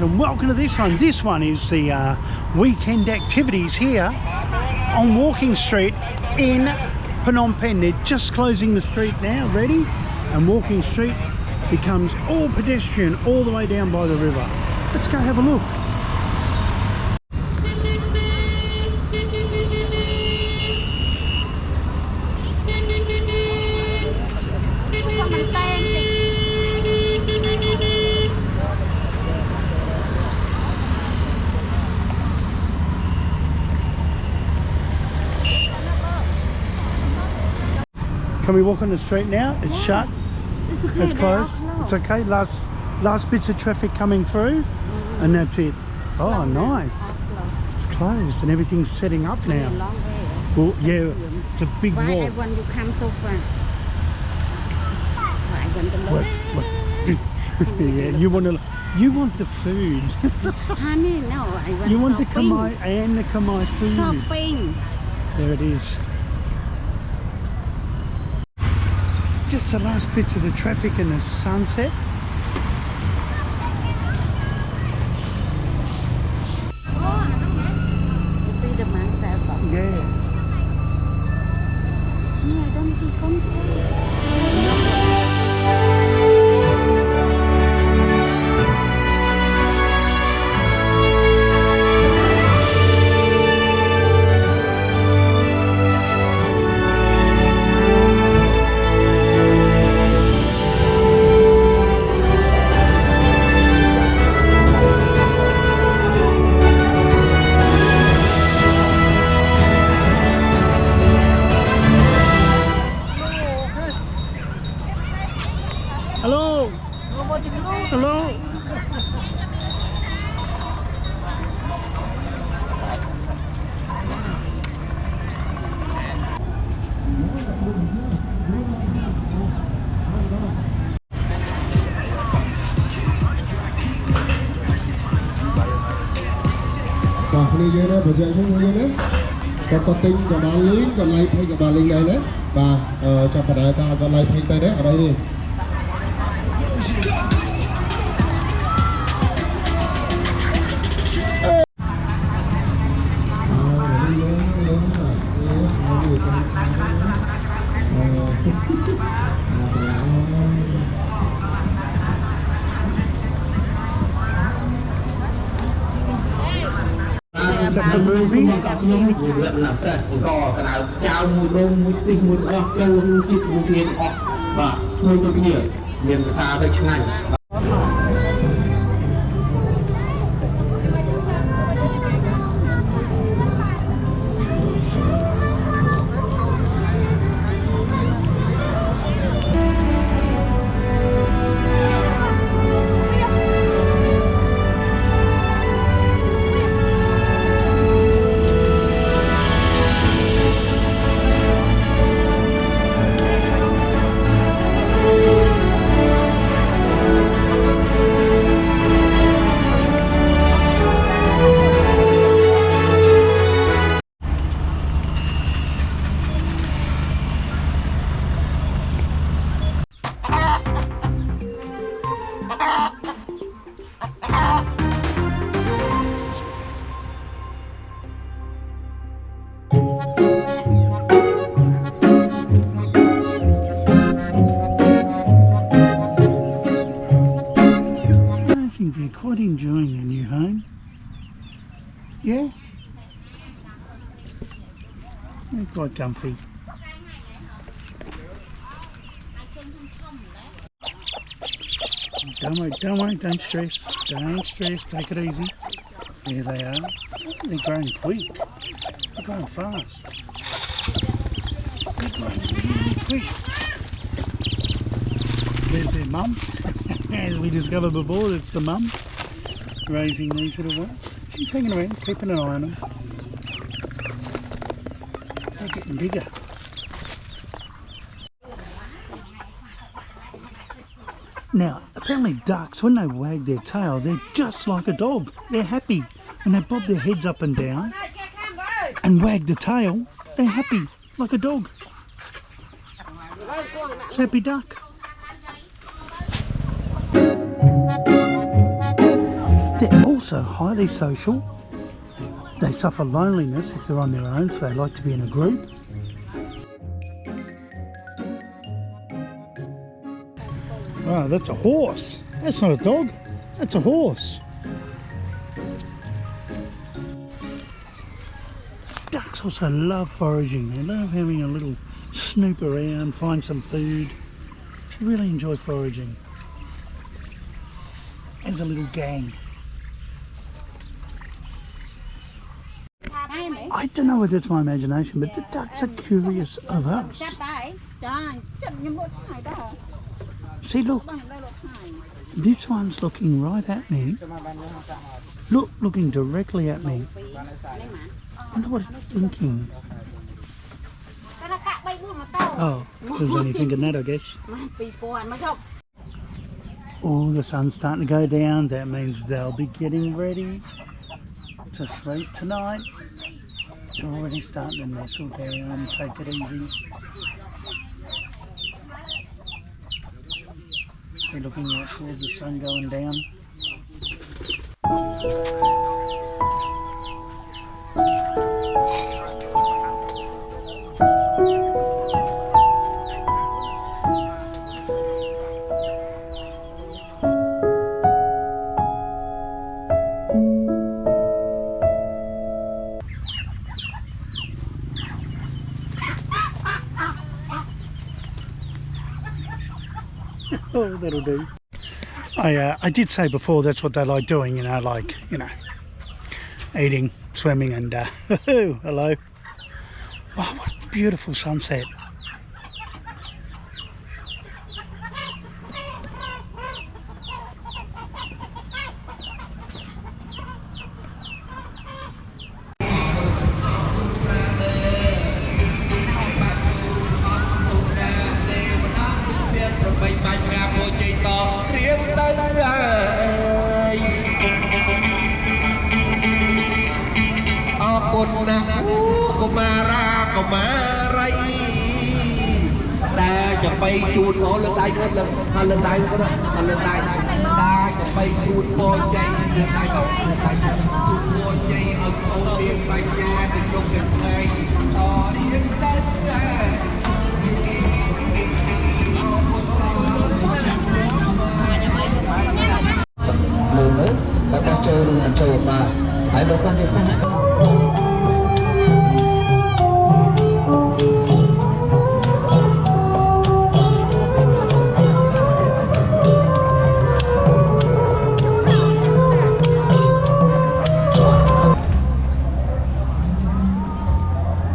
and welcome to this one. This one is the weekend activities here on Walking Street in Phnom Penh. They're just closing the street now, ready, and Walking Street becomes all pedestrian all the way down by the river. Let's go have a look. Can we walk on the street now? It's shut. It's okay. It's closed. It's okay. Last bits of traffic coming through, and that's it. Oh, nice. It's closed and everything's setting up now. Well, yeah, it's a big walk. Why I want you come so far? I want to look. Yeah, you want the food. Honey, no, I want You want the shopping. Khmer and the Khmer food. Shopping. There it is. Just the last bits of the traffic and the sunset. You see the man self? Yeah. No, I don't see control. Hello. Hello. Đi dưới đó, bật dậy xuống dưới đó. Có tinh, có ba lưới, có lấy hay có ba linh đây đấy. Và cho phải đại ta có lấy hay tay đấy ở đây đi. Is that the movie? They're quite enjoying their new home. Yeah? They're quite comfy. Don't stress. Don't stress, take it easy. There they are. They're growing quick. They're growing fast. They're growing really quick. There's their mum. As we discovered before, it's the mum raising these little ones. She's hanging around, keeping an eye on them. They're getting bigger. Now, apparently ducks, when they wag their tail, they're just like a dog. They're happy. When they bob their heads up and down and wag the tail, they're happy, like a dog. It's happy duck. They're also highly social. They suffer loneliness if they're on their own, so they like to be in a group. Wow, that's a horse. That's not a dog, that's a horse. Ducks also love foraging. They love having a little snoop around, find some food. They really enjoy foraging. As a little gang. I don't know whether it's my imagination, but the ducks are curious of us. See, look. This one's looking right at me. Look, looking directly at me. I wonder what it's thinking. Oh, it was only thinking that, I guess. Oh, the sun's starting to go down. That means they'll be getting ready to sleep tonight. They're already starting to nestle down, take it easy. They're looking out towards the sun going down. Oh, that'll do. I did say before that's what they like doing, eating, swimming, and hello. Wow, what a beautiful sunset.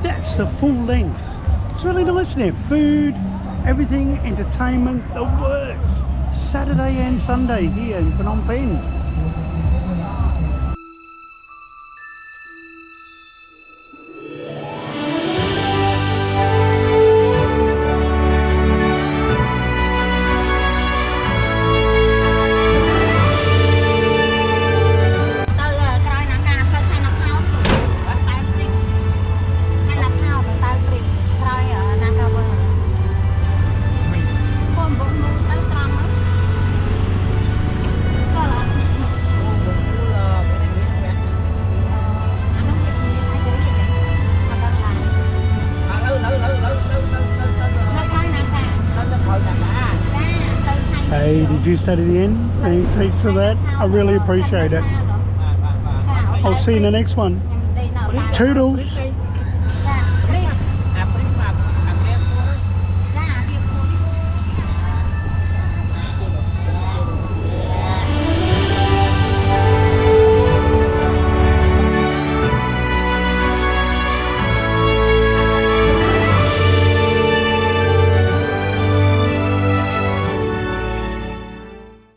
That's the full length. It's really nice in there. Food, everything, entertainment, the works. Saturday and Sunday here in Phnom Penh. Hey, did you stay to the end? Thanks heaps for that. I really appreciate it. I'll see you in the next one. Toodles.